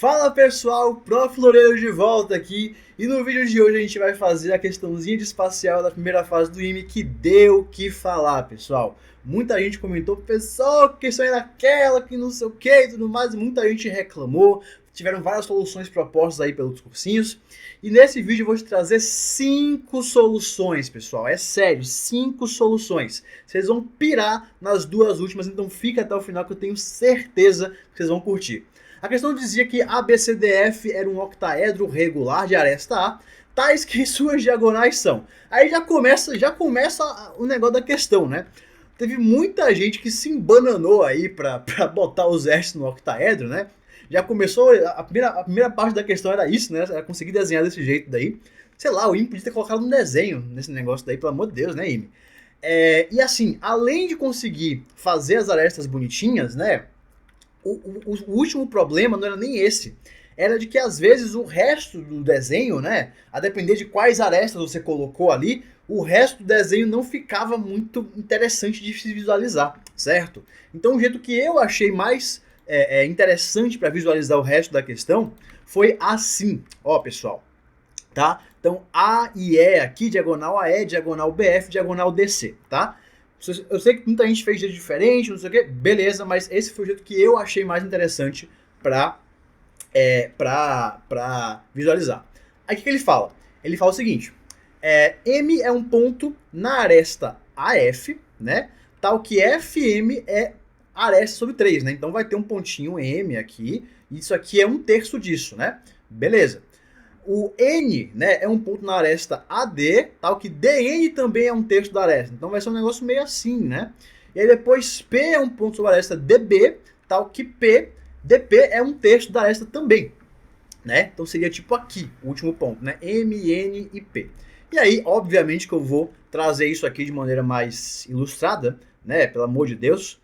Fala pessoal, Prof. Loureiro de volta aqui, e no vídeo de hoje a gente vai fazer a questãozinha de espacial da primeira fase do IME que deu o que falar, pessoal. Muita gente comentou, pessoal, que questão era aquela, que não sei o que e tudo mais, e muita gente reclamou, tiveram várias soluções propostas aí pelos cursinhos, e nesse vídeo eu vou te trazer 5 soluções, pessoal, é sério, 5 soluções. Vocês vão pirar nas duas últimas, então fica até o final que eu tenho certeza que vocês vão curtir. A questão dizia que ABCDF era um octaedro regular de aresta A, tais que suas diagonais são. Aí já começa o negócio da questão, né? Teve muita gente que se embananou aí pra botar os restos no octaedro, né? Já começou, a primeira parte da questão era isso, né? Era conseguir desenhar desse jeito daí. Sei lá, o IME podia ter colocado um desenho nesse negócio daí, pelo amor de Deus, né, IME? E assim, além de conseguir fazer as arestas bonitinhas, né? O último problema não era nem esse. Era de que às vezes o resto do desenho, né? A depender de quais arestas você colocou ali, o resto do desenho não ficava muito interessante de se visualizar, certo? Então o jeito que eu achei mais interessante para visualizar o resto da questão foi assim, ó pessoal, tá? Então A e E aqui, diagonal AE, diagonal BF, diagonal DC, tá? Eu sei que muita gente fez jeito diferente, não sei o que, beleza, mas esse foi o jeito que eu achei mais interessante pra visualizar. Aí o que ele fala? Ele fala o seguinte, M é um ponto na aresta AF, né? Tal que FM é aresta sobre 3, né? Então vai ter um pontinho M aqui, e isso aqui é 1/3 disso, né? Beleza. O N, né, é um ponto na aresta AD, tal que DN também é 1/3 da aresta. Então vai ser um negócio meio assim, né? E aí depois P é um ponto sobre a aresta DB, tal que DP é 1/3 da aresta também, né? Então seria tipo aqui, o último ponto, né? M, N e P. E aí, obviamente que eu vou trazer isso aqui de maneira mais ilustrada, né? Pelo amor de Deus.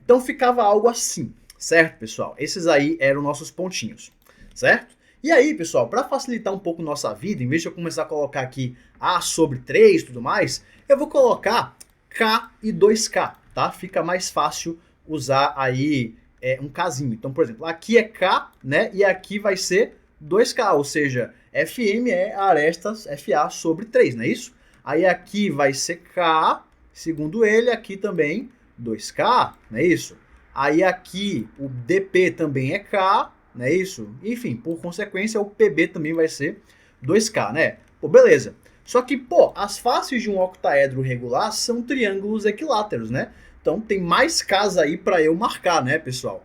Então ficava algo assim, certo, pessoal? Esses aí eram nossos pontinhos, certo? E aí, pessoal, para facilitar um pouco nossa vida, em vez de eu começar a colocar aqui A sobre 3 e tudo mais, eu vou colocar K e 2K, tá? Fica mais fácil usar aí um Kzinho. Então, por exemplo, aqui é K, né? E aqui vai ser 2K, ou seja, FM é a aresta FA sobre 3, não é isso? Aí aqui vai ser K, segundo ele, aqui também 2K, não é isso? Aí aqui o DP também é K, não é isso? Enfim, por consequência, o PB também vai ser 2K, né? Pô, beleza. Só que, pô, as faces de um octaedro regular são triângulos equiláteros, né? Então tem mais Ks aí para eu marcar, né, pessoal?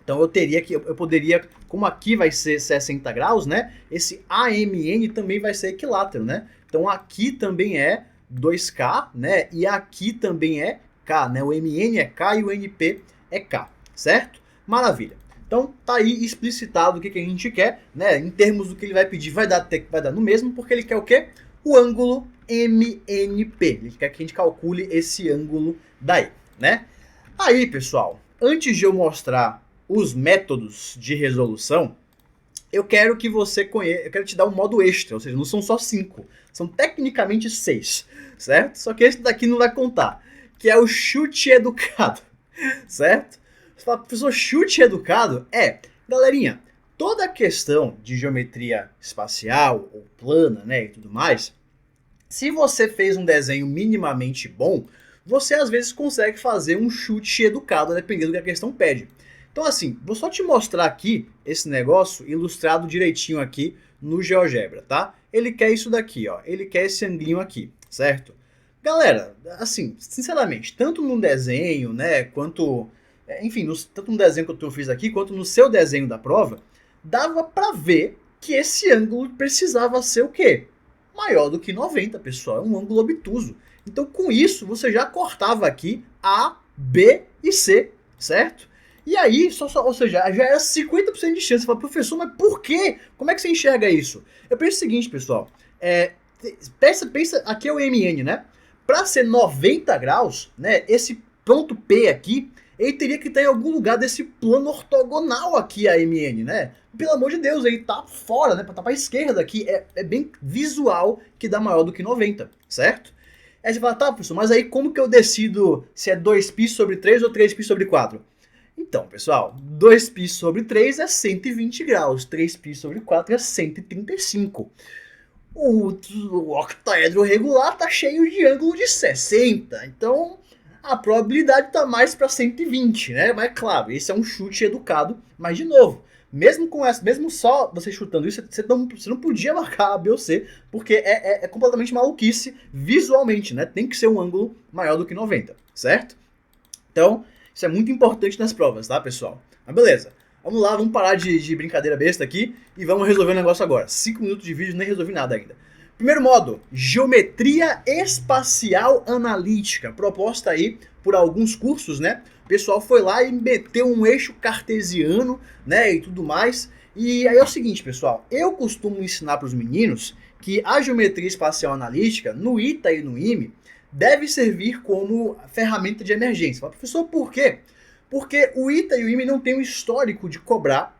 Então eu poderia, como aqui vai ser 60 graus, né? Esse AMN também vai ser equilátero, né? Então aqui também é 2K, né? E aqui também é K, né? O MN é K e o NP é K, certo? Maravilha. Então tá aí explicitado o que a gente quer, né? Em termos do que ele vai pedir, vai dar no mesmo, porque ele quer o quê? O ângulo MNP. Ele quer que a gente calcule esse ângulo daí, né? Aí, pessoal, antes de eu mostrar os métodos de resolução, eu quero que você conheça, eu quero te dar um modo extra, ou seja, não são só 5, são tecnicamente 6, certo? Só que esse daqui não vai contar, que é o chute educado, certo? Você fala, professor, chute educado? Galerinha, toda a questão de geometria espacial ou plana, né, e tudo mais, se você fez um desenho minimamente bom, você às vezes consegue fazer um chute educado, dependendo do que a questão pede. Então assim, vou só te mostrar aqui esse negócio ilustrado direitinho aqui no GeoGebra, tá? Ele quer isso daqui, ó, ele quer esse anglinho aqui, certo? Galera, assim, sinceramente, tanto no desenho, né, quanto... enfim, tanto no desenho que eu fiz aqui, quanto no seu desenho da prova, dava pra ver que esse ângulo precisava ser o quê? Maior do que 90, pessoal. É um ângulo obtuso. Então, com isso, você já cortava aqui A, B e C, certo? E aí, ou seja, já era 50% de chance. Você fala, professor, mas por quê? Como é que você enxerga isso? Eu penso o seguinte, pessoal. Pensa, aqui é o MN, né? Para ser 90 graus, né, esse ponto P aqui, ele teria que estar em algum lugar desse plano ortogonal aqui a MN, né? Pelo amor de Deus, ele tá fora, né? Tá pra esquerda aqui, é bem visual que dá maior do que 90, certo? Aí você fala, tá, professor, mas aí como que eu decido se é 2π sobre 3 ou 3π sobre 4? Então, pessoal, 2π sobre 3 é 120 graus, 3π sobre 4 é 135. O octaedro regular está cheio de ângulo de 60, então a probabilidade está mais para 120, né? Mas claro, esse é um chute educado, mas de novo, mesmo só você chutando isso, você não podia marcar A, B ou C, porque é completamente maluquice visualmente, né? Tem que ser um ângulo maior do que 90, certo? Então, isso é muito importante nas provas, tá, pessoal? Mas beleza, vamos lá, vamos parar de brincadeira besta aqui e vamos resolver o negócio agora. 5 minutos de vídeo, nem resolvi nada ainda. Primeiro modo, geometria espacial analítica, proposta aí por alguns cursos, né? O pessoal foi lá e meteu um eixo cartesiano, né, e tudo mais. E aí é o seguinte, pessoal, eu costumo ensinar para os meninos que a geometria espacial analítica, no ITA e no IME, deve servir como ferramenta de emergência. Fala, professor, por quê? Porque o ITA e o IME não têm um histórico de cobrar,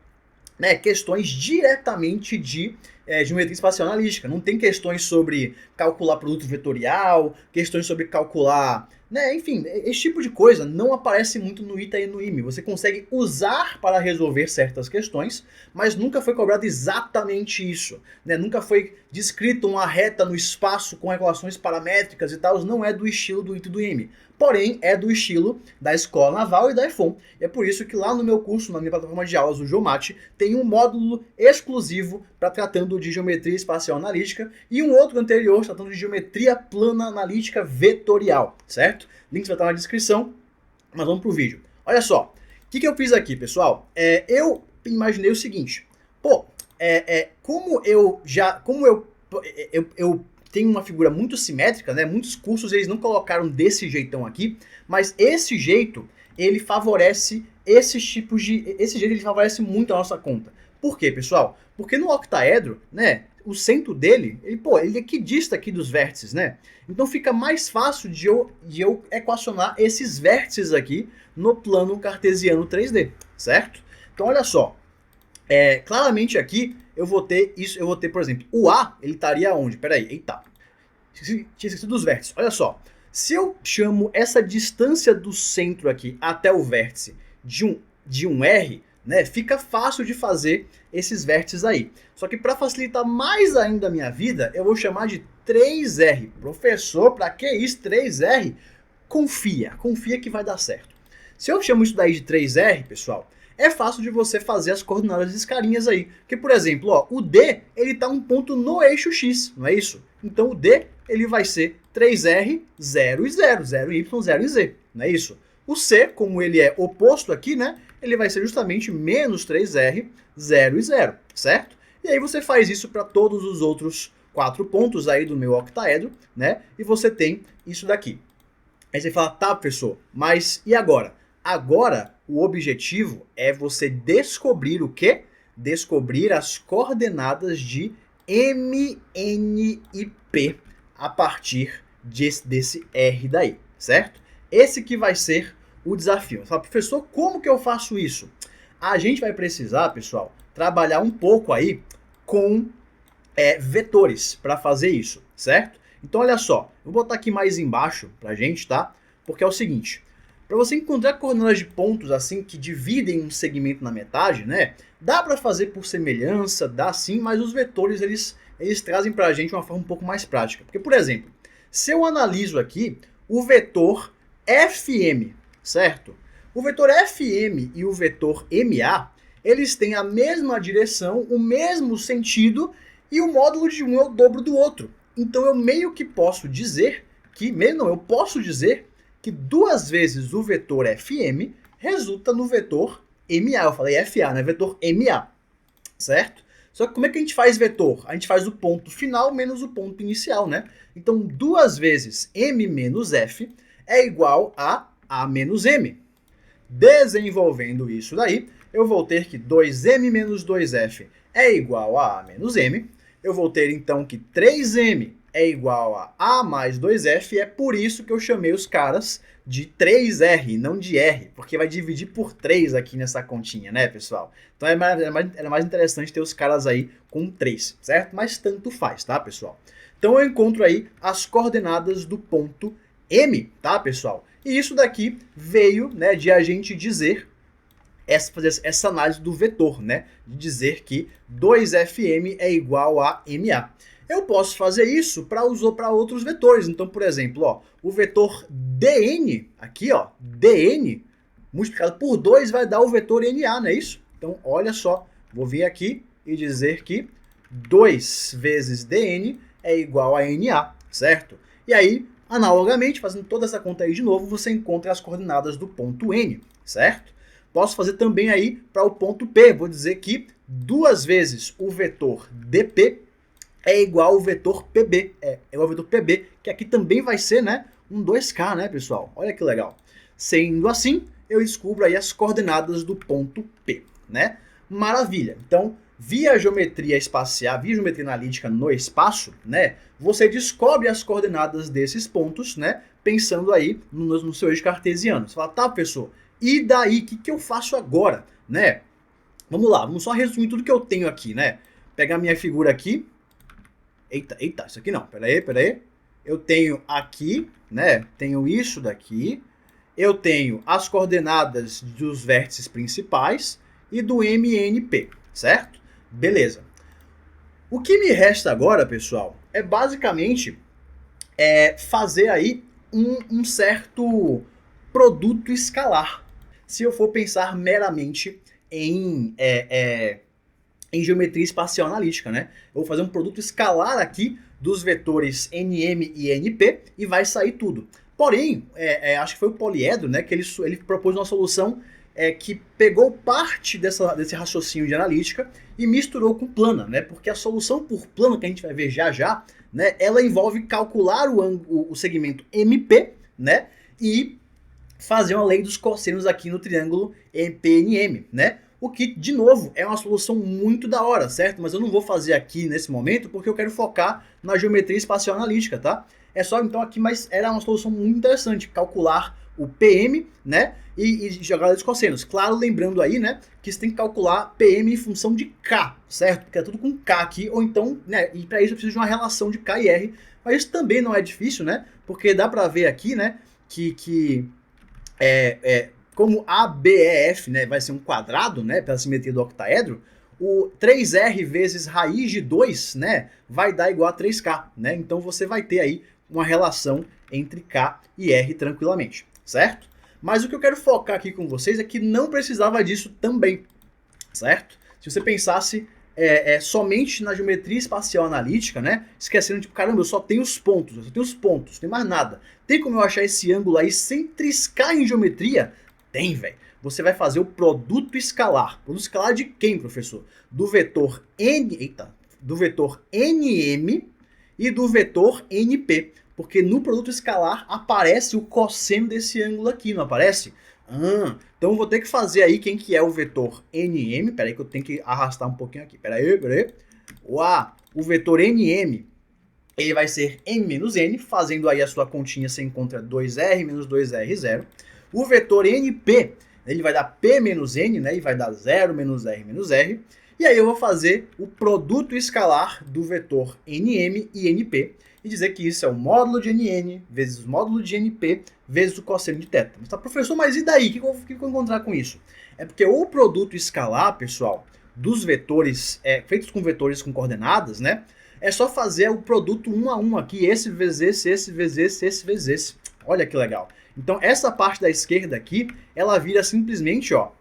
né, questões diretamente de geometria espacial analítica. Não tem questões sobre calcular produto vetorial, questões sobre calcular, né, enfim, esse tipo de coisa não aparece muito no ITA e no IME. Você consegue usar para resolver certas questões, mas nunca foi cobrado exatamente isso, né? Nunca foi descrito uma reta no espaço com regulações paramétricas e tal, não é do estilo do ITA e do IME. Porém, é do estilo da Escola Naval e da EFON. É por isso que lá no meu curso, na minha plataforma de aulas, o Geomate, tem um módulo exclusivo para tratando de geometria espacial analítica e um outro anterior tratando de geometria plana analítica vetorial, certo? Links vai estar na descrição, mas vamos pro vídeo. Olha só, o que eu fiz aqui, pessoal? Eu imaginei o seguinte, como eu tem uma figura muito simétrica, né? Muitos cursos eles não colocaram desse jeitão aqui, mas esse jeito ele favorece esse jeito ele favorece muito a nossa conta. Por quê, pessoal? Porque no octaedro, né, o centro dele, ele é equidista aqui dos vértices, né? Então fica mais fácil de eu equacionar esses vértices aqui no plano cartesiano 3D, certo? Então olha só, claramente aqui eu vou ter, por exemplo, o A, ele estaria onde? Peraí, eita. Tinha esquecido dos vértices. Olha só. Se eu chamo essa distância do centro aqui até o vértice de um R, né, fica fácil de fazer esses vértices aí. Só que para facilitar mais ainda a minha vida, eu vou chamar de 3R. Professor, para que isso? 3R? Confia que vai dar certo. Se eu chamo isso daí de 3R, pessoal, é fácil de você fazer as coordenadas das carinhas aí. Porque, por exemplo, ó, o D, ele tá um ponto no eixo X, não é isso? Então o D, ele vai ser 3R, 0 e 0, 0y, 0 e z, não é isso? O C, como ele é oposto aqui, né, ele vai ser justamente menos 3R, 0 e 0, certo? E aí você faz isso para todos os outros 4 pontos aí do meu octaedro, né, e você tem isso daqui. Aí você fala, tá, professor, mas e agora? Agora, o objetivo é você descobrir o quê? Descobrir as coordenadas de M, N e P a partir desse R daí, certo? Esse que vai ser o desafio. Você fala, professor, como que eu faço isso? A gente vai precisar, pessoal, trabalhar um pouco aí com vetores para fazer isso, certo? Então, olha só, eu vou botar aqui mais embaixo pra gente, tá? Porque é o seguinte, para você encontrar coordenadas de pontos assim que dividem um segmento na metade, né? Dá para fazer por semelhança, dá sim, mas os vetores eles trazem para a gente uma forma um pouco mais prática. Porque, por exemplo, se eu analiso aqui o vetor FM, certo? O vetor FM e o vetor MA, eles têm a mesma direção, o mesmo sentido e o módulo de um é o dobro do outro. Então eu meio que posso dizer que, eu posso dizer que 2 vezes o vetor FM resulta no vetor MA. Eu falei FA, né? Vetor MA, certo? Só que como é que a gente faz vetor? A gente faz o ponto final menos o ponto inicial, né? Então 2 vezes M menos F é igual a A menos M. Desenvolvendo isso daí, eu vou ter que 2M menos 2F é igual a A menos M. Eu vou ter então que 3M é igual a A mais 2F, e é por isso que eu chamei os caras de 3R, não de R, porque vai dividir por 3 aqui nessa continha, né, pessoal? Então era mais interessante ter os caras aí com 3, certo? Mas tanto faz, tá, pessoal? Então eu encontro aí as coordenadas do ponto M, tá, pessoal? E isso daqui veio, né, de a gente dizer fazer essa análise do vetor, né? De dizer que 2fm é igual a ma. Eu posso fazer isso para outros vetores. Então, por exemplo, ó, o vetor dn, aqui, ó, dn, multiplicado por 2 vai dar o vetor na, não é isso? Então, olha só, vou vir aqui e dizer que 2 vezes dn é igual a na, certo? E aí, analogamente, fazendo toda essa conta aí de novo, você encontra as coordenadas do ponto n, certo? Posso fazer também aí para o ponto P. Vou dizer que 2 vezes o vetor dp é igual ao vetor pb. É igual ao vetor pb, que aqui também vai ser, né, um 2k, né, pessoal? Olha que legal. Sendo assim, eu descubro aí as coordenadas do ponto P, né? Maravilha. Então, via geometria espacial, via geometria analítica no espaço, né, você descobre as coordenadas desses pontos, né, pensando aí no seu eixo cartesiano. Você fala, tá, professor, e daí, o que eu faço agora, né? Vamos lá, vamos só resumir tudo que eu tenho aqui, né? Pegar minha figura aqui. Eita, isso aqui não, peraí. Eu tenho aqui, né, tenho isso daqui. Eu tenho as coordenadas dos vértices principais e do MNP, certo? Beleza. O que me resta agora, pessoal, é basicamente fazer aí um certo produto escalar. Se eu for pensar meramente em geometria espacial analítica, né? Eu vou fazer um produto escalar aqui dos vetores NM e NP e vai sair tudo. Porém, acho que foi o poliedro, né, que ele propôs uma solução que pegou parte desse raciocínio de analítica e misturou com plana, né? Porque a solução por plano que a gente vai ver já, né, ela envolve calcular o segmento MP, né, e fazer uma lei dos cossenos aqui no triângulo PNM, né? O que, de novo, é uma solução muito da hora, certo? Mas eu não vou fazer aqui nesse momento porque eu quero focar na geometria espacial analítica, tá? É só então aqui, mas era uma solução muito interessante, calcular o PM, né? E jogar os cossenos. Claro, lembrando aí, né, que você tem que calcular PM em função de K, certo? Porque é tudo com K aqui, ou então, né, e para isso eu preciso de uma relação de K e R. Mas isso também não é difícil, né? Porque dá para ver aqui, né, que como ABEF, né, vai ser um quadrado, né, pela simetria do octaedro, o 3R vezes raiz de 2, né, vai dar igual a 3K, né? Então você vai ter aí uma relação entre K e R tranquilamente, certo? Mas o que eu quero focar aqui com vocês é que não precisava disso também, certo? Se você pensasse somente na geometria espacial analítica, né, esquecendo, tipo, caramba, eu só tenho os pontos, não tem mais nada. Tem como eu achar esse ângulo aí sem triscar em geometria? Tem, velho. Você vai fazer o produto escalar. Produto escalar de quem, professor? Do vetor do vetor NM e do vetor NP. Porque no produto escalar aparece o cosseno desse ângulo aqui, não aparece? Então eu vou ter que fazer aí quem que é o vetor NM. Peraí que eu tenho que arrastar um pouquinho aqui. Peraí. O vetor NM, ele vai ser M menos N. Fazendo aí a sua continha, você encontra 2R menos 2R0. O vetor NP, ele vai dar P menos N, né? E vai dar 0 menos R menos R. E aí eu vou fazer o produto escalar do vetor NM e NP. E dizer que isso é o módulo de NN vezes o módulo de NP vezes o cosseno de θ. Mas tá, professor, mas e daí? O que eu vou encontrar com isso? É porque o produto escalar, pessoal, dos vetores, feitos com vetores com coordenadas, né? É só fazer o produto 1 a 1 aqui, esse vezes esse vezes esse vezes esse. Olha que legal. Então essa parte da esquerda aqui, ela vira simplesmente, ó,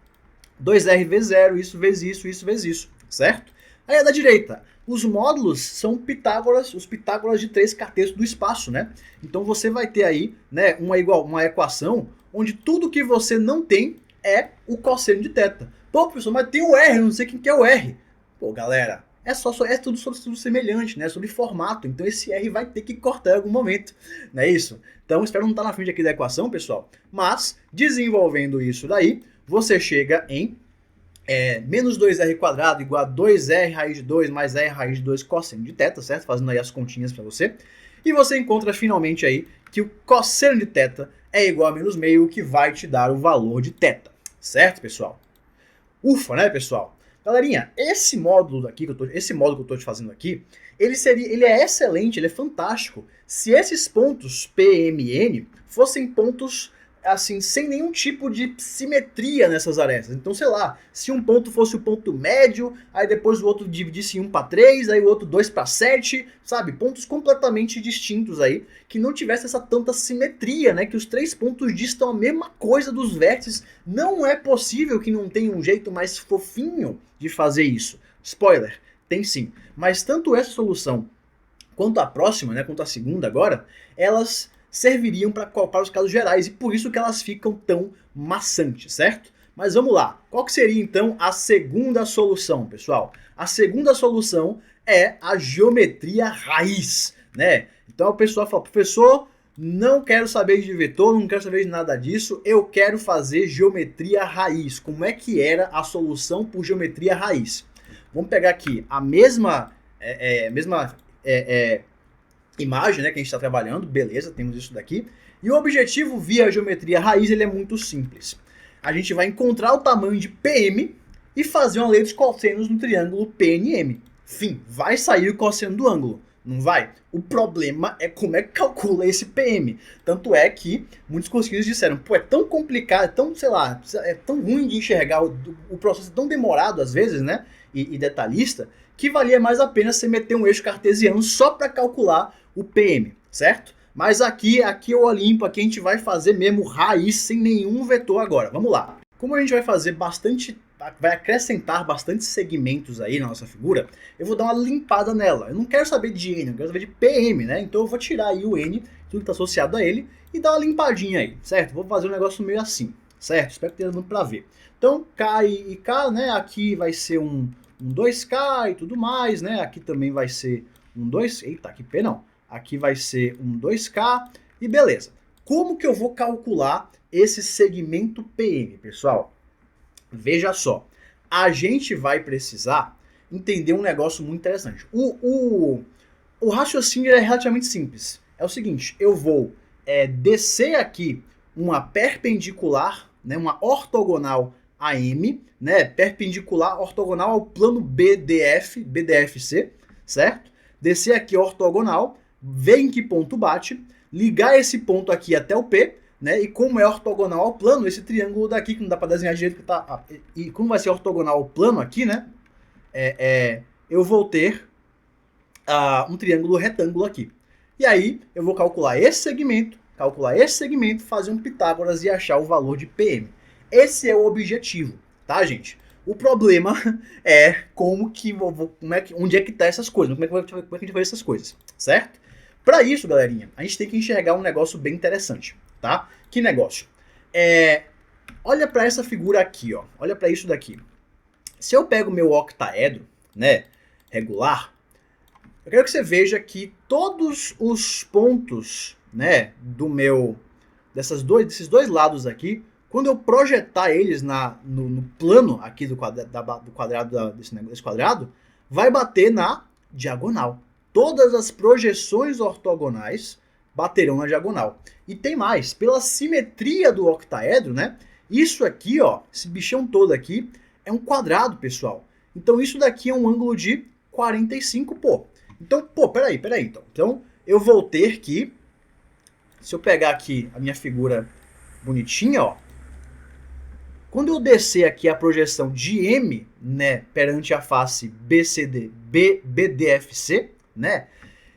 2R vezes 0, isso vezes isso, isso vezes isso, certo? Aí a da direita, os módulos são os Pitágoras de 3 catetos do espaço, né? Então você vai ter aí, né, uma equação onde tudo que você não tem é o cosseno de θ. Pô, professor, mas tem o R, eu não sei quem que é o R. Pô, galera, é tudo sobre semelhante, né? Sobre formato. Então esse R vai ter que cortar em algum momento, não é isso? Então espero não estar na frente aqui da equação, pessoal. Mas, desenvolvendo isso daí, você chega em menos 2R quadrado igual a 2R raiz de 2 mais R raiz de 2 cosseno de θ, certo? Fazendo aí as continhas para você. E você encontra finalmente aí que o cosseno de θ é igual a menos meio, o que vai te dar o valor de θ. Certo, pessoal? Ufa, né, pessoal? Galerinha, esse módulo que eu estou te fazendo aqui, ele é excelente, ele é fantástico, se esses pontos P, M e N fossem pontos assim, sem nenhum tipo de simetria nessas arestas. Então, sei lá, se um ponto fosse o ponto médio, aí depois o outro dividisse em 1 para 3, aí o outro 2 para 7, sabe? Pontos completamente distintos aí, que não tivesse essa tanta simetria, né? Que os três pontos distam a mesma coisa dos vértices. Não é possível que não tenha um jeito mais fofinho de fazer isso. Spoiler, tem sim. Mas tanto essa solução quanto a próxima, né, quanto a segunda agora, elas serviriam para os casos gerais e por isso que elas ficam tão maçantes, certo? Mas vamos lá, qual que seria então a segunda solução, pessoal? A segunda solução é a geometria raiz, né? Então o pessoal fala, professor, não quero saber de vetor, não quero saber de nada disso, eu quero fazer geometria raiz. Como é que era a solução por geometria raiz? Vamos pegar aqui a mesma imagem, né, que a gente está trabalhando, beleza, temos isso daqui. E o objetivo via geometria raiz ele é muito simples. A gente vai encontrar o tamanho de PM e fazer uma lei dos cossenos no triângulo PNM. Fim, vai sair o cosseno do ângulo, não vai? O problema é como é que calcula esse PM. Tanto é que muitos cursinhos disseram, pô, é tão complicado, é tão, sei lá, é tão ruim de enxergar, o processo é tão demorado às vezes, né, e detalhista, que valia mais a pena você meter um eixo cartesiano só para calcular o PM, certo? Mas aqui eu limpo, aqui a gente vai fazer mesmo raiz sem nenhum vetor agora. Vamos lá. Como a gente vai fazer vai acrescentar bastante segmentos aí na nossa figura, eu vou dar uma limpada nela. Eu não quero saber de N, eu quero saber de PM, né? Então eu vou tirar aí o N, tudo que está associado a ele, e dar uma limpadinha aí, certo? Vou fazer um negócio meio assim, certo? Espero que tenha dando para ver. Então K e K, né? Aqui vai ser um 2K e tudo mais, né? Aqui também vai ser um 2... Eita, que P não. Aqui vai ser um 2K e beleza. Como que eu vou calcular esse segmento PM, pessoal? Veja só. A gente vai precisar entender um negócio muito interessante. O raciocínio é relativamente simples. É o seguinte, eu vou descer aqui uma perpendicular, né, uma ortogonal a M, né, perpendicular, ortogonal ao plano BDFC, certo? Descer aqui ortogonal, ver em que ponto bate, ligar esse ponto aqui até o P, né? E como é ortogonal ao plano, esse triângulo daqui, que não dá para desenhar de jeito que tá... E como vai ser ortogonal ao plano aqui, né? Eu vou ter um triângulo retângulo aqui. E aí, eu vou calcular esse segmento, fazer um Pitágoras e achar o valor de PM. Esse é o objetivo, tá, gente? O problema é onde é que tá essas coisas, como é que a gente faz essas coisas, certo? Para isso, galerinha, a gente tem que enxergar um negócio bem interessante, tá? Que negócio? Olha para essa figura aqui, ó. Olha para isso daqui. Se eu pego o meu octaedro, né, regular, eu quero que você veja que todos os pontos, né, desses dois lados aqui, quando eu projetar eles no plano aqui desse quadrado, vai bater na diagonal. Todas as projeções ortogonais baterão na diagonal. E tem mais, pela simetria do octaedro, né? Isso aqui, ó, esse bichão todo aqui, é um quadrado, pessoal. Então isso daqui é um ângulo de 45, pô. Então, pô, peraí. Então eu vou ter que, se eu pegar aqui a minha figura bonitinha, ó, quando eu descer aqui a projeção de M, né, perante a face BDFC, né,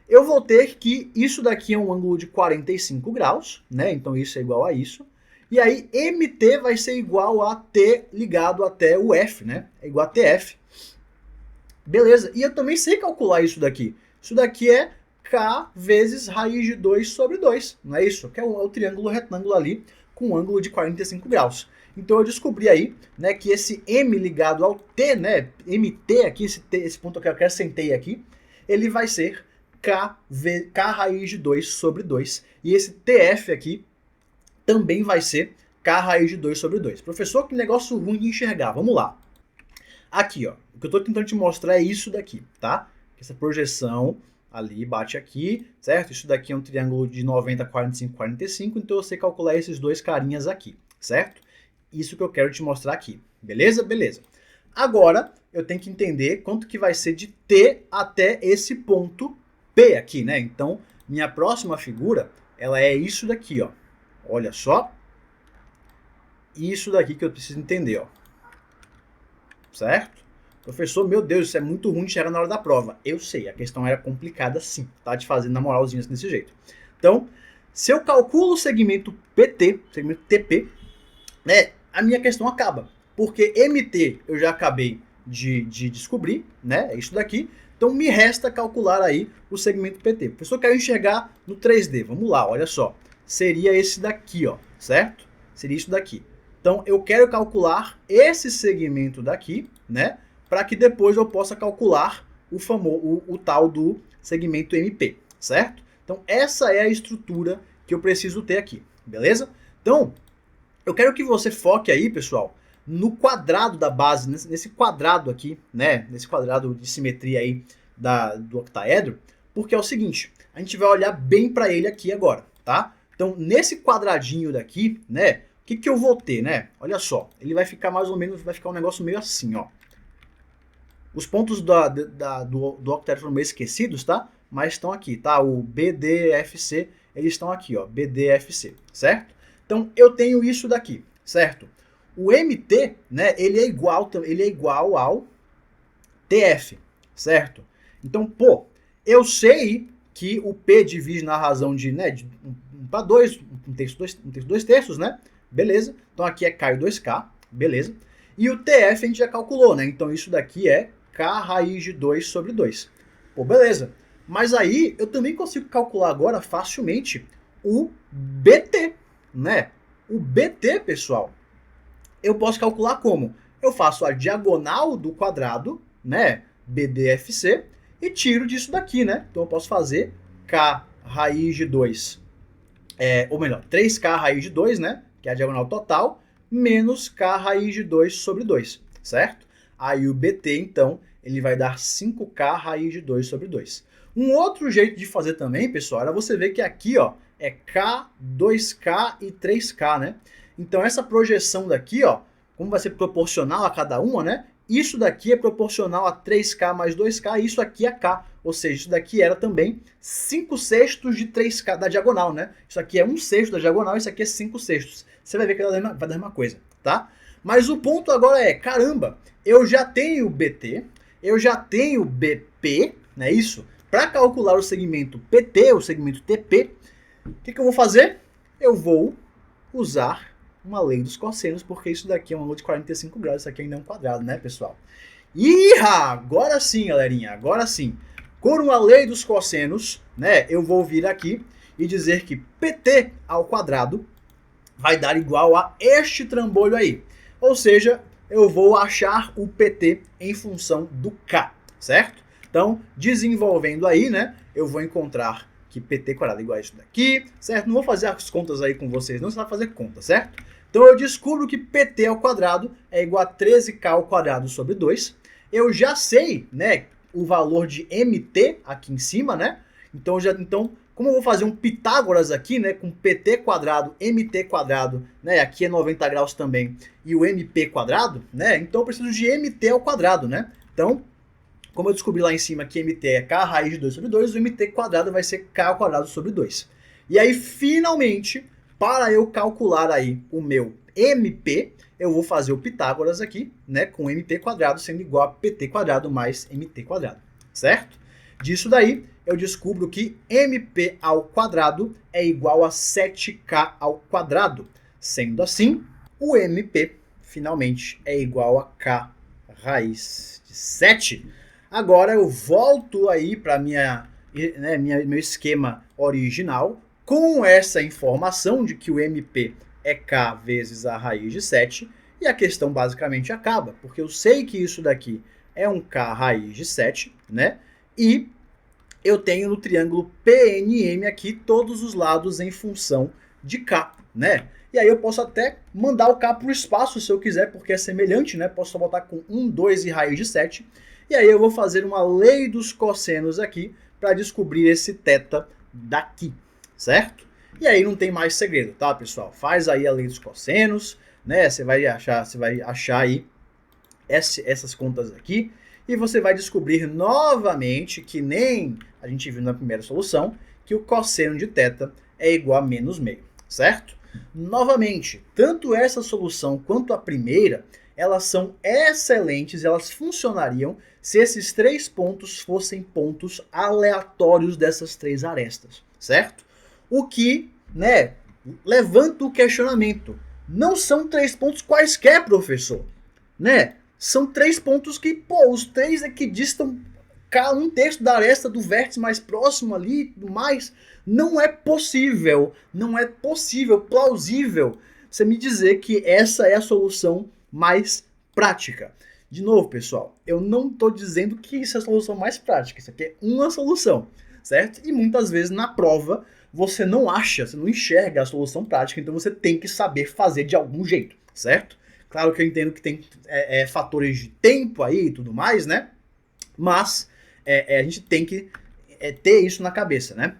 eu vou ter que isso daqui é um ângulo de 45 graus, né, então isso é igual a isso, e aí MT vai ser igual a T ligado até o F, né, é igual a TF. Beleza, e eu também sei calcular isso daqui. Isso daqui é K vezes raiz de 2 sobre 2, não é isso? Que é o triângulo retângulo ali com um ângulo de 45 graus. Então eu descobri aí, né, que esse M ligado ao T, né, MT aqui, esse ponto que eu acrescentei aqui, ele vai ser K raiz de 2 sobre 2. E esse TF aqui também vai ser K raiz de 2 sobre 2. Professor, que negócio ruim de enxergar. Vamos lá. Aqui, ó, o que eu estou tentando te mostrar é isso daqui, tá? Essa projeção ali bate aqui, certo? Isso daqui é um triângulo de 90, 45, 45, então eu sei calcular esses dois carinhas aqui, certo? Isso que eu quero te mostrar aqui, beleza? Beleza. Agora, eu tenho que entender quanto que vai ser de T até esse ponto P aqui, né? Então, minha próxima figura, ela é isso daqui, ó. Olha só. isso daqui que eu preciso entender, ó. Certo? Professor, meu Deus, isso é muito ruim de chegar na hora da prova. Eu sei, a questão era complicada sim, tá? De fazer na moralzinha desse jeito. Então, se eu calculo o segmento PT, segmento TP, né, a minha questão acaba. Porque MT eu já acabei de descobrir, né? É isso daqui. Então me resta calcular aí o segmento PT. O professor quer enxergar no 3D. Vamos lá, olha só. Seria esse daqui, ó, certo? Seria isso daqui. Então eu quero calcular esse segmento daqui, né? Para que depois eu possa calcular o tal do segmento MP, certo? Então essa é a estrutura que eu preciso ter aqui, beleza? Então eu quero que você foque aí, pessoal, no quadrado da base, nesse quadrado aqui, né? Nesse quadrado de simetria aí do octaedro, porque é o seguinte, a gente vai olhar bem para ele aqui agora, tá? Então, nesse quadradinho daqui, né? O que eu vou ter, né? Olha só, ele vai ficar mais ou menos, vai ficar um negócio meio assim, ó. Os pontos do octaedro foram meio esquecidos, tá? Mas estão aqui, tá? O BDFC, eles estão aqui, ó. BDFC, certo? Então, eu tenho isso daqui, certo? O MT, né, ele é igual ao TF, certo? Então, pô, eu sei que o P divide na razão de, né, de 1 para 2, um terço, 2 terços, né? Beleza. Então, aqui é K e 2K, beleza. E o TF a gente já calculou, né? Então, isso daqui é K raiz de 2 sobre 2. Pô, beleza. Mas aí, eu também consigo calcular agora facilmente o BT, né? O BT, pessoal, eu posso calcular como? Eu faço a diagonal do quadrado, né, BDFC, e tiro disso daqui, né? Então eu posso fazer K raiz de 2, ou melhor, 3K raiz de 2, né, que é a diagonal total, menos K raiz de 2 sobre 2, certo? Aí o BT, então, ele vai dar 5K raiz de 2 sobre 2. Um outro jeito de fazer também, pessoal, era você ver que aqui, ó, é K, 2K e 3K, né? Então essa projeção daqui, ó, como vai ser proporcional a cada uma, né? Isso daqui é proporcional a 3K mais 2K, e isso aqui é K. Ou seja, isso daqui era também 5/6 de 3K da diagonal, né? Isso aqui é 1/6 da diagonal, isso aqui é 5/6. Você vai ver que vai dar a mesma coisa, tá? Mas o ponto agora é, caramba, eu já tenho BT, eu já tenho BP, não é isso? Para calcular o segmento PT, o segmento TP, o que eu vou fazer? Eu vou usar uma lei dos cossenos, porque isso daqui é um ângulo de 45 graus, isso aqui ainda é um quadrado, né, pessoal? Agora sim, galerinha, agora sim. Com uma lei dos cossenos, né, eu vou vir aqui e dizer que PT ao quadrado vai dar igual a este trambolho aí. Ou seja, eu vou achar o PT em função do K, certo? Então, desenvolvendo aí, né, eu vou encontrar que PT quadrado é igual a isso daqui, certo? Não vou fazer as contas aí com vocês, não, você vai fazer conta, certo? Então eu descubro que PT ao quadrado é igual a 13K ao quadrado sobre 2. Eu já sei, né, o valor de MT aqui em cima, né? Então, como eu vou fazer um Pitágoras aqui, né, com PT quadrado, MT quadrado, né, aqui é 90 graus também, e o MP quadrado, né? Então eu preciso de MT ao quadrado, né? Então, como eu descobri lá em cima que MT é K raiz de 2 sobre 2, o MT quadrado vai ser K ao quadrado sobre 2. E aí, finalmente, para eu calcular aí o meu MP, eu vou fazer o Pitágoras aqui, né, com MP quadrado sendo igual a PT quadrado mais MT quadrado, certo? Disso daí, eu descubro que MP ao quadrado é igual a 7K ao quadrado. Sendo assim, o MP, finalmente, é igual a K raiz de 7. Agora eu volto aí para meu esquema original com essa informação de que o MP é K vezes a raiz de 7 e a questão basicamente acaba, porque eu sei que isso daqui é um K raiz de 7, né? E eu tenho no triângulo PNM aqui todos os lados em função de K, né? E aí eu posso até mandar o K para o espaço se eu quiser, porque é semelhante, né? Posso só botar com 1, 2 e raiz de 7. E aí eu vou fazer uma lei dos cossenos aqui para descobrir esse θ daqui, certo? E aí não tem mais segredo, tá, pessoal? Faz aí a lei dos cossenos, né? Você vai achar aí essas contas aqui e você vai descobrir novamente que nem a gente viu na primeira solução, que o cosseno de θ é igual a menos meio, certo? Novamente, tanto essa solução quanto a primeira, elas são excelentes, elas funcionariam se esses 3 pontos fossem pontos aleatórios dessas 3 arestas, certo? O que, né, levanta o questionamento. Não são 3 pontos quaisquer, professor, né? São 3 pontos que, pô, os 3 é que distam um terço da aresta do vértice mais próximo ali e tudo mais. Não é possível, plausível, você me dizer que essa é a solução mais prática. De novo, pessoal, eu não estou dizendo que isso é a solução mais prática, isso aqui é uma solução, certo? E muitas vezes na prova você não acha, você não enxerga a solução prática, então você tem que saber fazer de algum jeito, certo? Claro que eu entendo que tem fatores de tempo aí e tudo mais, né? Mas a gente tem que ter isso na cabeça, né?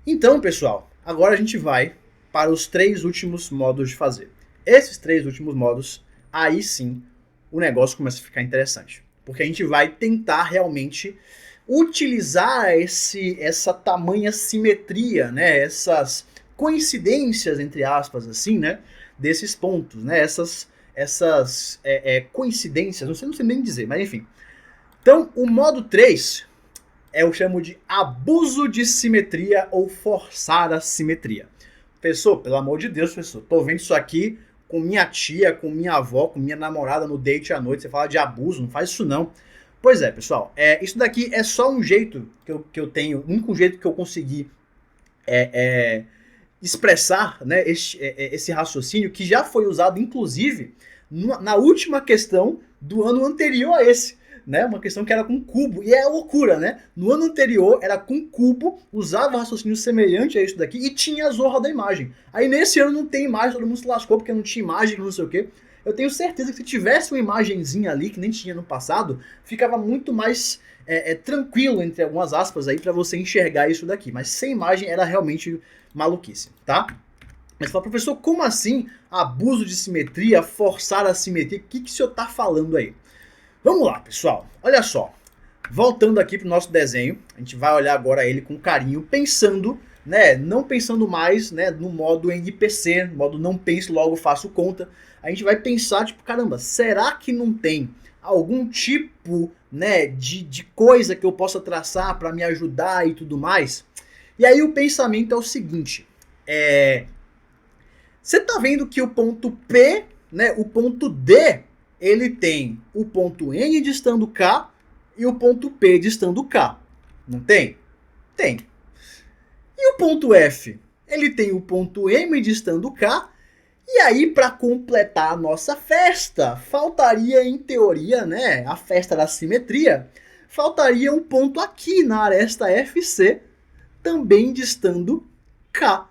Então, pessoal, agora a gente vai para os 3 últimos modos de fazer. Esses 3 últimos modos, aí sim, o negócio começa a ficar interessante. Porque a gente vai tentar realmente utilizar essa tamanha simetria, né? Essas coincidências, entre aspas, assim, né? Desses pontos, né? Essas coincidências, não sei nem dizer, mas enfim. Então, o modo 3 eu chamo de abuso de simetria ou forçar a simetria. Professor, pelo amor de Deus, professor, tô vendo isso aqui com minha tia, com minha avó, com minha namorada no date à noite, você fala de abuso, não faz isso não. Pois é, pessoal, isso daqui é só um jeito que eu tenho, o único jeito que eu consegui expressar, né, esse raciocínio que já foi usado, inclusive, na última questão do ano anterior a esse. Né, uma questão que era com cubo, e é loucura, né? No ano anterior era com cubo, usava raciocínio semelhante a isso daqui e tinha a zorra da imagem. Aí nesse ano não tem imagem, todo mundo se lascou porque não tinha imagem, não sei o quê. Eu tenho certeza que se tivesse uma imagenzinha ali, que nem tinha no passado, ficava muito mais tranquilo, entre algumas aspas, aí para você enxergar isso daqui. Mas sem imagem era realmente maluquice, tá? Mas fala, professor, como assim abuso de simetria, forçar a simetria? O que o senhor tá falando aí? Vamos lá, pessoal. Olha só. Voltando aqui para o nosso desenho, a gente vai olhar agora ele com carinho, pensando, né, não pensando mais, né, no modo NPC, no modo não pense logo faço conta. A gente vai pensar, tipo, caramba, será que não tem algum tipo, né, de coisa que eu possa traçar para me ajudar e tudo mais? E aí o pensamento é o seguinte, você tá vendo que o ponto P, né, o ponto D, ele tem o ponto N distando K e o ponto P distando K. Não tem? Tem. E o ponto F? Ele tem o ponto M distando K. E aí, para completar a nossa festa, faltaria, em teoria, né, a festa da simetria, faltaria um ponto aqui na aresta FC, também distando K.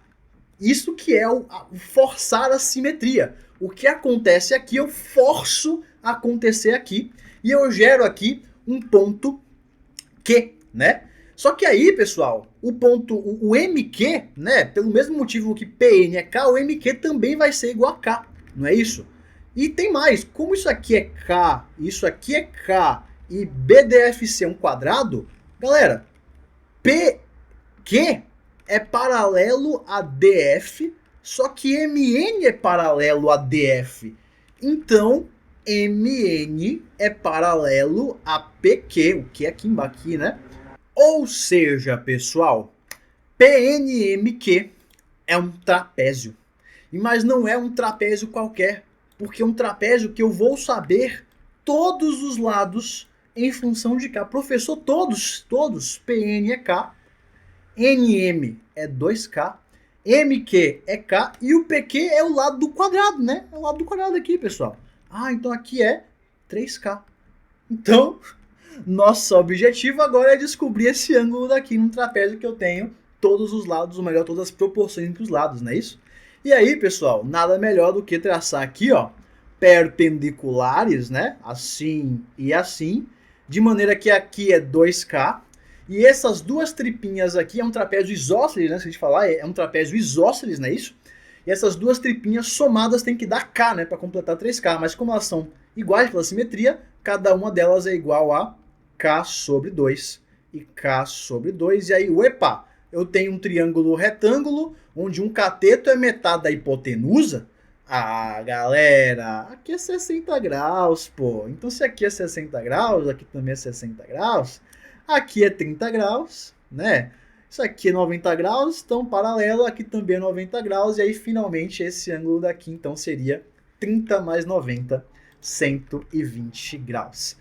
Isso que é o forçar a simetria. O que acontece aqui, eu forço a acontecer aqui. E eu gero aqui um ponto Q, né? Só que aí, pessoal, o MQ, né? Pelo mesmo motivo que PN é K, o MQ também vai ser igual a K. Não é isso? E tem mais. Como isso aqui é K, isso aqui é K e BDFC é um quadrado, galera, PQ é paralelo a DF, só que MN é paralelo a DF. Então, MN é paralelo a PQ, o que é aqui, né? Ou seja, pessoal, PNMQ é um trapézio. Mas não é um trapézio qualquer, porque é um trapézio que eu vou saber todos os lados em função de K. Professor, todos, PN é K, NM é 2K, MQ é K e o PQ é o lado do quadrado, né? É o lado do quadrado aqui, pessoal. Ah, então aqui é 3K. Então, nosso objetivo agora é descobrir esse ângulo daqui no trapézio que eu tenho todos os lados, ou melhor, todas as proporções entre os lados, não é isso? E aí, pessoal, nada melhor do que traçar aqui, ó, perpendiculares, né? Assim e assim, de maneira que aqui é 2K, e essas duas tripinhas aqui é um trapézio isósceles, né? Se a gente falar, é um trapézio isósceles, não é isso? E essas duas tripinhas somadas tem que dar K, né? Para completar 3K. Mas como elas são iguais pela simetria, cada uma delas é igual a K sobre 2 e K sobre 2. E aí, uepa, eu tenho um triângulo retângulo, onde um cateto é metade da hipotenusa. Ah, galera, aqui é 60 graus, pô. Então se aqui é 60 graus, aqui também é 60 graus, aqui é 30 graus, né? Isso aqui é 90 graus, então paralelo, aqui também é 90 graus, e aí finalmente esse ângulo daqui então seria 30 mais 90, 120 graus.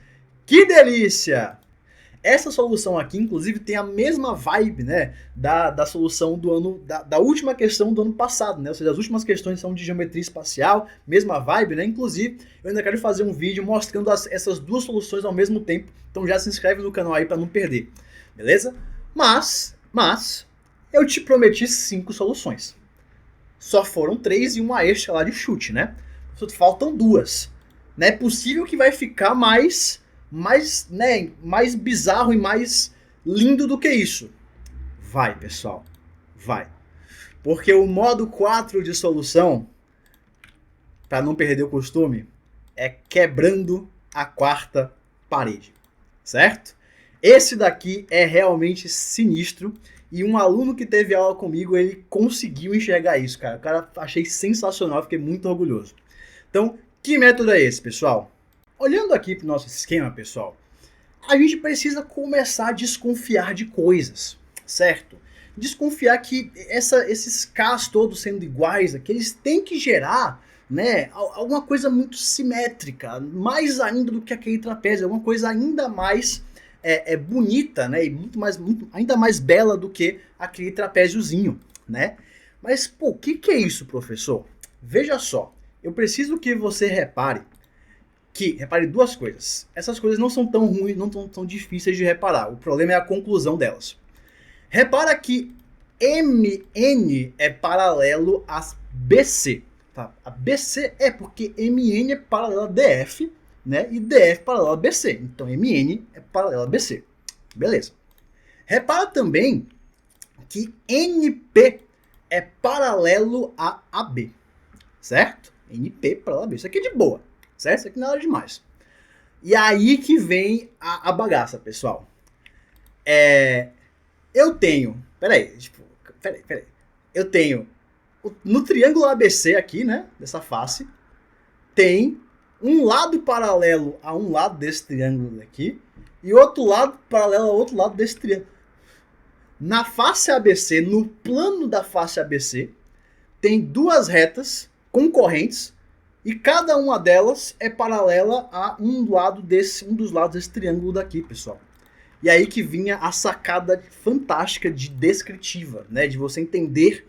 Que delícia! Essa solução aqui, inclusive, tem a mesma vibe, né, da solução do ano, da última questão do ano passado, né? Ou seja, as últimas questões são de geometria espacial, mesma vibe, né? Inclusive, eu ainda quero fazer um vídeo mostrando essas duas soluções ao mesmo tempo, então já se inscreve no canal aí para não perder, beleza? Mas, eu te prometi 5 soluções. Só foram 3 e uma extra lá de chute, né? Faltam 2. Não é possível que vai ficar mais bizarro e mais lindo do que isso. Vai, pessoal. Vai. Porque o modo 4 de solução, para não perder o costume, é quebrando a quarta parede. Certo? Esse daqui é realmente sinistro. E um aluno que teve aula comigo, ele conseguiu enxergar isso, cara. O cara achei sensacional, fiquei muito orgulhoso. Então, que método é esse, pessoal? Olhando aqui para o nosso esquema, pessoal, a gente precisa começar a desconfiar de coisas, certo? Desconfiar que esses Ks todos sendo iguais, aqui, eles têm que gerar, né, alguma coisa muito simétrica, mais ainda do que aquele trapézio, alguma coisa ainda mais bonita, né, e ainda mais bela do que aquele trapéziozinho, né? Mas, pô, o que é isso, professor? Veja só, eu preciso que você repare 2 coisas. Essas coisas não são tão ruins, não são tão difíceis de reparar. O problema é a conclusão delas. Repara que MN é paralelo a BC. Tá? A BC é porque MN é paralelo a DF, né? E DF paralelo a BC. Então MN é paralelo a BC. Beleza. Repara também que NP é paralelo a AB. Certo? NP paralelo a AB. Isso aqui é de boa. Certo? Isso aqui não é nada demais. E aí que vem a bagaça, pessoal. Eu tenho... Peraí. Eu tenho... No triângulo ABC aqui, né? Dessa face. Tem um lado paralelo a um lado desse triângulo aqui. E outro lado paralelo ao outro lado desse triângulo. Na face ABC, no plano da face ABC, tem 2 retas concorrentes. E cada uma delas é paralela a um dos lados desse triângulo daqui, pessoal. E aí que vinha a sacada fantástica de descritiva, né? De você entender.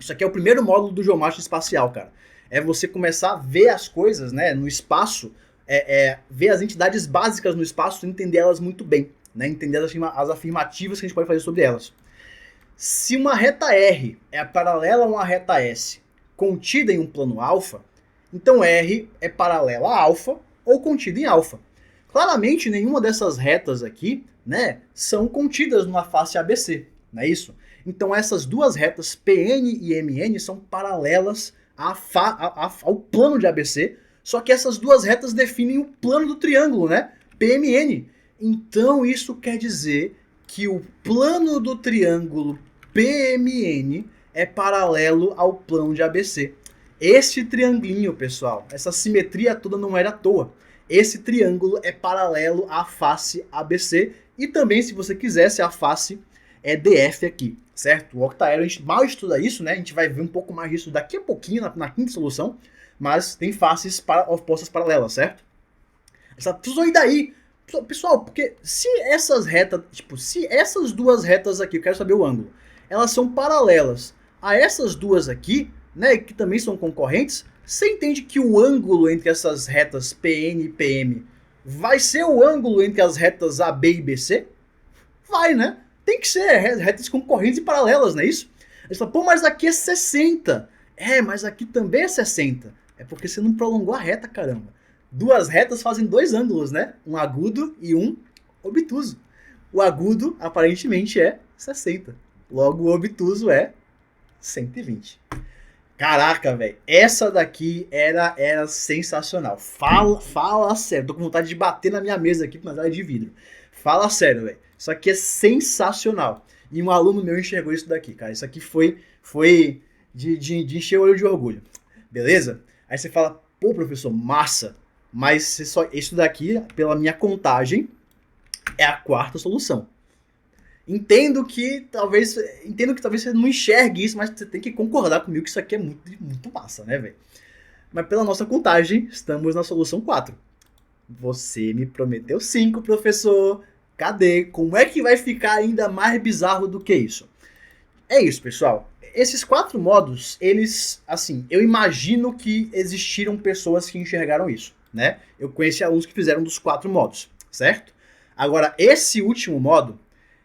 Isso aqui é o primeiro módulo do geomática espacial, cara. É você começar a ver as coisas, né, no espaço, ver as entidades básicas no espaço e entender elas muito bem, né? Entender as afirmativas que a gente pode fazer sobre elas. Se uma reta R é paralela a uma reta S contida em um plano alfa, então R é paralela a alfa ou contida em alfa. Claramente, nenhuma dessas retas aqui, né, são contidas numa face ABC, não é isso? Então essas 2 retas, PN e MN, são paralelas ao plano de ABC, só que essas 2 retas definem o plano do triângulo, né? PMN. Então isso quer dizer que o plano do triângulo PMN é paralelo ao plano de ABC. Esse triangulinho, pessoal, essa simetria toda não era à toa. Esse triângulo é paralelo à face ABC e também, se você quisesse, a face DF aqui, certo? O octaedro, a gente mal estuda isso, né? A gente vai ver um pouco mais disso daqui a pouquinho, na quinta solução, mas tem faces opostas paralelas, certo? Precisou ir daí. Pessoal, porque se essas retas, se essas 2 retas aqui, eu quero saber o ângulo, elas são paralelas a essas 2 aqui, né, que também são concorrentes, você entende que o ângulo entre essas retas PN e PM vai ser o ângulo entre as retas AB e BC? Vai, né? Tem que ser retas concorrentes e paralelas, não é isso? Aí você fala, pô, mas aqui é 60. Mas aqui também é 60. É porque você não prolongou a reta, caramba. 2 retas fazem 2 ângulos, né? Um agudo e um obtuso. O agudo, aparentemente, é 60. Logo, o obtuso é 120. Caraca, velho. Essa daqui era sensacional. Fala sério. Tô com vontade de bater na minha mesa aqui, mas ela é de vidro. Fala sério, velho. Isso aqui é sensacional. E um aluno meu enxergou isso daqui, cara. Isso aqui foi de encher o olho de orgulho. Beleza? Aí você fala, pô, professor, massa. Mas isso daqui, pela minha contagem, é a quarta solução. Entendo que talvez você não enxergue isso, mas você tem que concordar comigo que isso aqui é muito massa, né, velho? Mas pela nossa contagem, estamos na solução 4. Você me prometeu 5, professor. Cadê? Como é que vai ficar ainda mais bizarro do que isso? É isso, pessoal. Esses 4 modos, eles, assim, eu imagino que existiram pessoas que enxergaram isso, né? Eu conheci alunos que fizeram dos 4 modos, certo? Agora, esse último modo,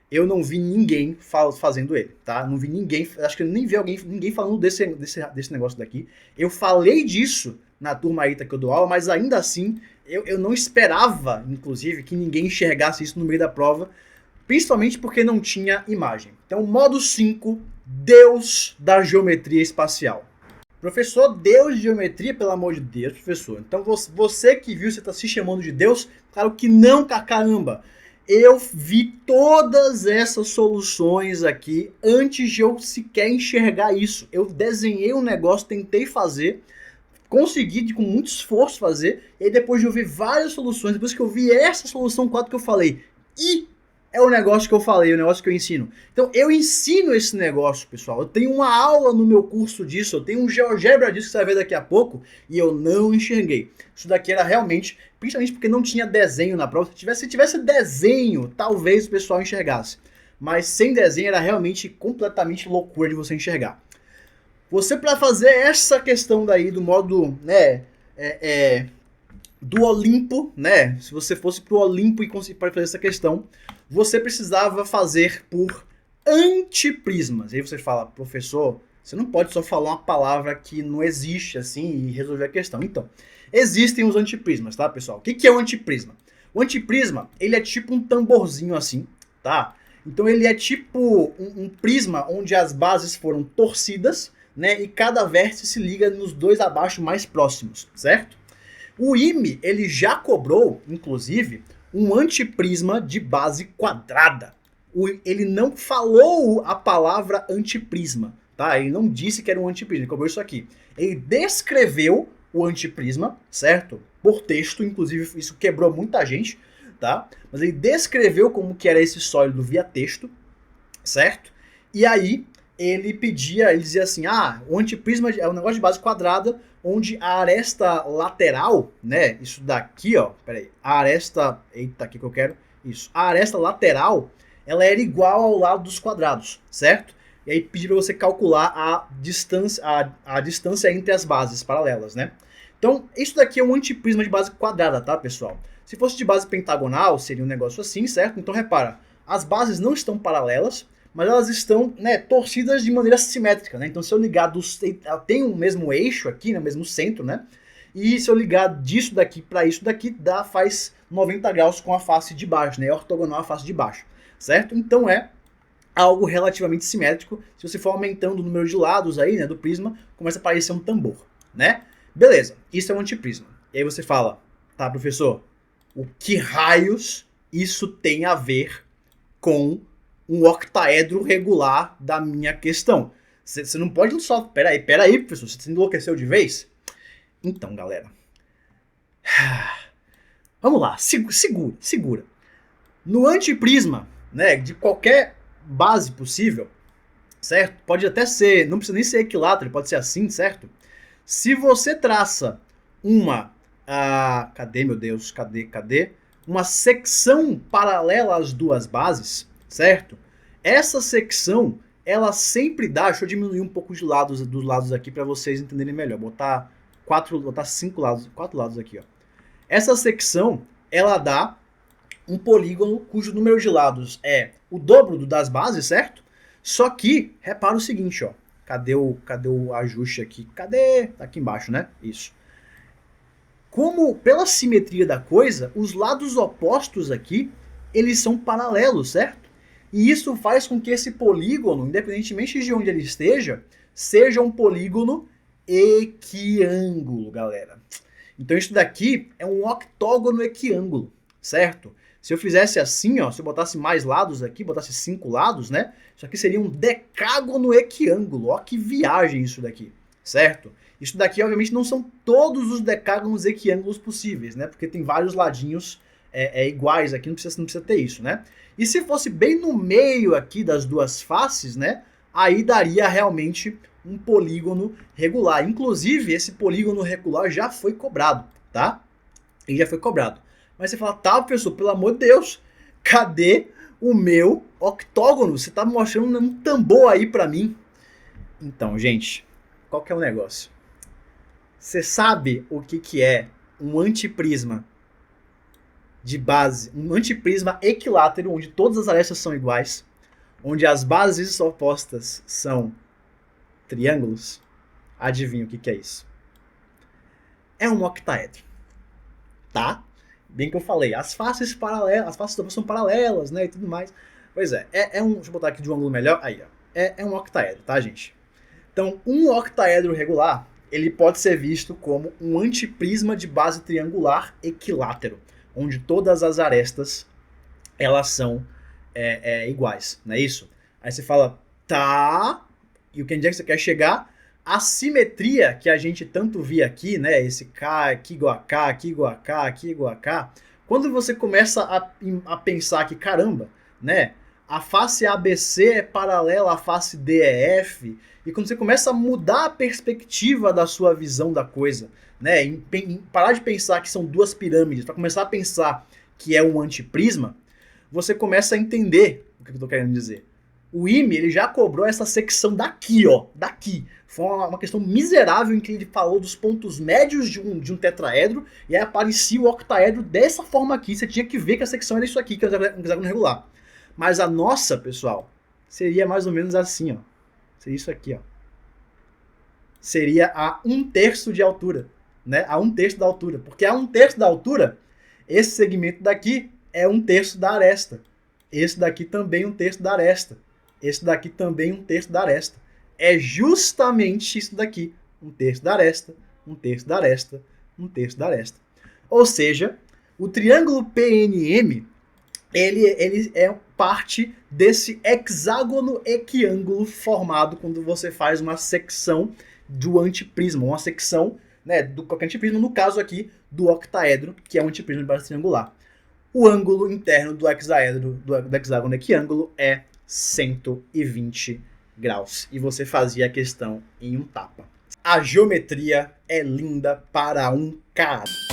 eu não vi ninguém fazendo ele, tá? Não vi ninguém, acho que eu nem vi ninguém falando desse negócio daqui. Eu falei disso na turma ITA que eu dou aula, mas ainda assim, eu não esperava, inclusive, que ninguém enxergasse isso no meio da prova, principalmente porque não tinha imagem. Então, modo 5, Deus da geometria espacial. Professor, Deus de geometria, pelo amor de Deus, professor. Então, você que viu, você está se chamando de Deus? Claro que não, caramba. Eu vi todas essas soluções aqui antes de eu sequer enxergar isso. Eu desenhei um negócio, tentei fazer, consegui com muito esforço fazer, e aí depois de eu ver várias soluções, depois que eu vi essa solução 4 que eu falei, é o negócio que eu falei, o negócio que eu ensino. Então, eu ensino esse negócio, pessoal. Eu tenho uma aula no meu curso disso, eu tenho um GeoGebra disso que você vai ver daqui a pouco, e eu não enxerguei. Isso daqui era realmente, principalmente porque não tinha desenho na prova. Se tivesse desenho, talvez o pessoal enxergasse. Mas sem desenho era realmente completamente loucura de você enxergar. Você, para fazer essa questão daí do modo, né, do Olimpo, né? Se você fosse pro Olimpo e conseguir fazer essa questão, você precisava fazer por antiprismas. Aí você fala, professor, você não pode só falar uma palavra que não existe assim e resolver a questão. Então, existem os antiprismas, tá, pessoal? O que é o antiprisma? O antiprisma, ele é tipo um tamborzinho assim, tá? Então ele é tipo um prisma onde as bases foram torcidas, né? E cada vértice se liga nos dois abaixo mais próximos, certo? O IME, ele já cobrou, inclusive, um antiprisma de base quadrada. Ele não falou a palavra antiprisma, tá? Ele não disse que era um antiprisma, ele cobrou isso aqui. Ele descreveu o antiprisma, certo? Por texto, inclusive isso quebrou muita gente, tá? Mas ele descreveu como que era esse sólido via texto, certo? E aí ele dizia assim, o antiprisma é um negócio de base quadrada, onde a aresta lateral, né, isso daqui, ó, peraí, a aresta, eita, aqui que eu quero, isso, a aresta lateral, ela era igual ao lado dos quadrados, certo? E aí pedi para você calcular a distância entre as bases paralelas, né? Então, isso daqui é um antiprisma de base quadrada, tá, pessoal? Se fosse de base pentagonal, seria um negócio assim, certo? Então, repara, as bases não estão paralelas, mas elas estão, né, torcidas de maneira simétrica, né? Então, se eu ligar ela tem o mesmo eixo aqui, né, o mesmo centro, né? E se eu ligar disso daqui para isso daqui, faz 90 graus com a face de baixo, né? É ortogonal à face de baixo, certo? Então, é algo relativamente simétrico. Se você for aumentando o número de lados aí, né, do prisma, começa a parecer um tambor, né? Beleza, isso é um antiprisma. E aí você fala, tá, professor, o que raios isso tem a ver com um octaedro regular da minha questão? Você não pode só... Peraí, professor, você enlouqueceu de vez? Então, galera. Vamos lá, segura. No antiprisma, né, de qualquer base possível, certo? Pode até ser, não precisa nem ser equilátero, pode ser assim, certo? Se você traça cadê, meu Deus? Cadê? Uma secção paralela às duas bases, certo? Essa secção, ela sempre dá... Deixa eu diminuir um pouco dos lados aqui para vocês entenderem melhor. Botar 4 lados aqui, ó. Essa secção, ela dá um polígono cujo número de lados é o dobro das bases, certo? Só que, repara o seguinte, ó. Cadê o ajuste aqui? Tá aqui embaixo, né? Isso. Como, pela simetria da coisa, os lados opostos aqui, eles são paralelos, certo? E isso faz com que esse polígono, independentemente de onde ele esteja, seja um polígono equiângulo, galera. Então isso daqui é um octógono equiângulo, certo? Se eu fizesse assim, ó, se eu botasse mais lados aqui, botasse 5 lados, né? Isso aqui seria um decágono equiângulo. Ó que viagem isso daqui, certo? Isso daqui, obviamente, não são todos os decágonos equiângulos possíveis, né? Porque tem vários ladinhos iguais aqui, não precisa ter isso, né? E se fosse bem no meio aqui das duas faces, né? Aí daria realmente um polígono regular. Inclusive, esse polígono regular já foi cobrado, tá? Ele já foi cobrado. Mas você fala, tá, professor, pelo amor de Deus, cadê o meu octógono? Você tá mostrando um tambor aí pra mim. Então, gente, qual que é o negócio? Você sabe o que é um antiprisma de base, um antiprisma equilátero, onde todas as arestas são iguais, onde as bases opostas são triângulos? Adivinha o que é isso? É um octaedro, tá? Bem que eu falei, as faces paralelas, as faces são paralelas, né, e tudo mais. Pois é, deixa eu botar aqui de um ângulo melhor, aí, ó. É um octaedro, tá, gente? Então, um octaedro regular, ele pode ser visto como um antiprisma de base triangular equilátero, onde todas as arestas, elas são iguais, não é isso? Aí você fala, tá, e onde é que você quer chegar? A simetria que a gente tanto via aqui, né? Esse K aqui igual a K, aqui igual a K, aqui igual a K. Quando você começa a pensar que, caramba, né? A face ABC é paralela à face DEF. E quando você começa a mudar a perspectiva da sua visão da coisa, né? Em parar de pensar que são duas pirâmides, para começar a pensar que é um antiprisma, você começa a entender o que eu estou querendo dizer. O IME, ele já cobrou essa secção daqui, ó, daqui. Foi uma questão miserável em que ele falou dos pontos médios de um tetraedro e aí aparecia o octaedro dessa forma aqui. Você tinha que ver que a secção era isso aqui, que é um hexágono regular. Mas a nossa, pessoal, seria mais ou menos assim, ó. Seria isso aqui, ó. Seria a 1/3 de altura, né? A 1/3 da altura. Porque a 1/3 da altura, esse segmento daqui é 1/3 da aresta. Esse daqui também 1/3 da aresta. Esse daqui também 1/3 da aresta. É justamente isso daqui. 1/3 da aresta, 1/3 da aresta, 1/3 da aresta. Ou seja, o triângulo PNM, ele é parte desse hexágono equiângulo formado quando você faz uma secção do antiprisma. Uma secção, né, do qualquer antiprisma, no caso aqui do octaedro, que é um antiprisma de base triangular. O ângulo interno do hexaedro, do hexágono equiângulo é 120 graus. E você fazia a questão em um tapa. A geometria é linda para um caralho.